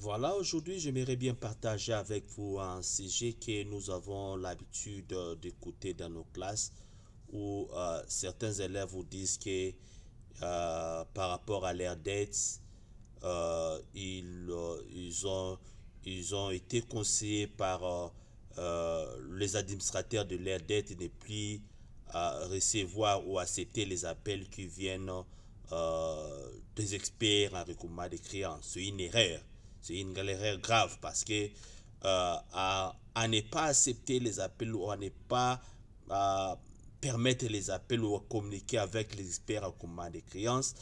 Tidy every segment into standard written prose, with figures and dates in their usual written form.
Voilà, aujourd'hui, j'aimerais bien partager avec vous un sujet que nous avons l'habitude d'écouter dans nos classes où certains élèves vous disent que par rapport à leurs dettes, ils ont été conseillés par les administrateurs de leurs dettes de ne plus recevoir ou accepter les appels qui viennent des experts en recouvrement des créances. C'est une erreur. C'est une erreur grave parce que à ne pas accepter les appels ou à ne pas permettre les appels ou à communiquer avec les experts en recouvrement des créances,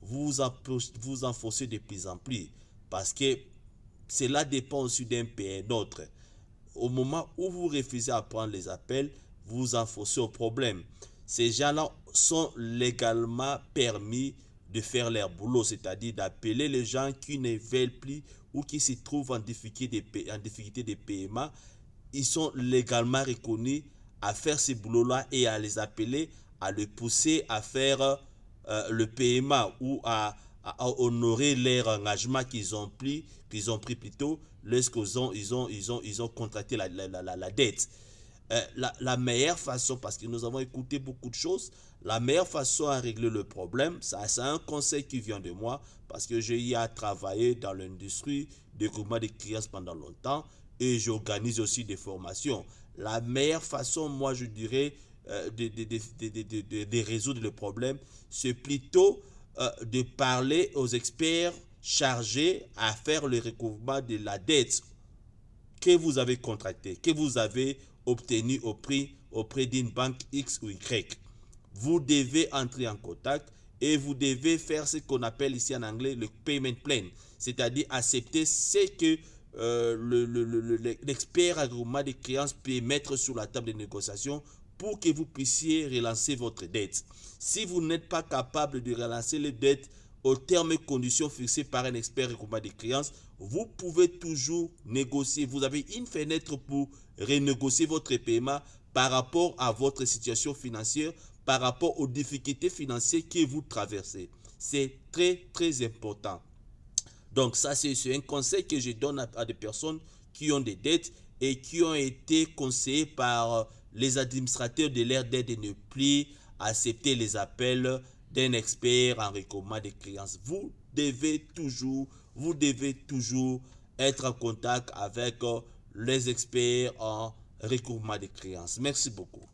vous enfoncez de plus en plus parce que cela dépend aussi d'un pays et d'un autre. Au moment où vous refusez à prendre les appels, vous enfoncez au problème. Ces gens-là sont légalement permis de faire leur boulot, c'est-à-dire d'appeler les gens qui ne veulent plus ou qui se trouvent en difficulté de paiement. Ils sont légalement reconnus à faire ce boulot-là et à les appeler, à les pousser à faire le paiement ou à honorer leur engagement qu'ils ont pris plutôt lorsqu'ils ils ont contracté la dette. La meilleure façon, parce que nous avons écouté beaucoup de choses, la meilleure façon à régler le problème, c'est un conseil qui vient de moi, parce que j'ai eu à travailler dans l'industrie de groupement de créances pendant longtemps, et j'organise aussi des formations. La meilleure façon, moi je dirais, de résoudre le problème, c'est plutôt de parler aux experts chargés à faire le recouvrement de la dette que vous avez contracté, que vous avez obtenu auprès d'une banque X ou Y. Vous devez entrer en contact et vous devez faire ce qu'on appelle ici en anglais le payment plan, c'est-à-dire accepter ce que l'expert agrément des créances peut mettre sur la table de négociation pour que vous puissiez relancer votre dette. Si vous n'êtes pas capable de relancer les dettes aux termes et conditions fixés par un expert agrément des créances, vous pouvez toujours négocier. Vous avez une fenêtre pour renégocier votre paiement par rapport à votre situation financière, par rapport aux difficultés financières que vous traversez. C'est très, très important. Donc ça, c'est un conseil que je donne à des personnes qui ont des dettes et qui ont été conseillées par les administrateurs de leur dette de ne plus accepter les appels d'un expert en recouvrement des créances. Vous devez toujours être en contact avec les experts en recouvrement des créances. Merci beaucoup.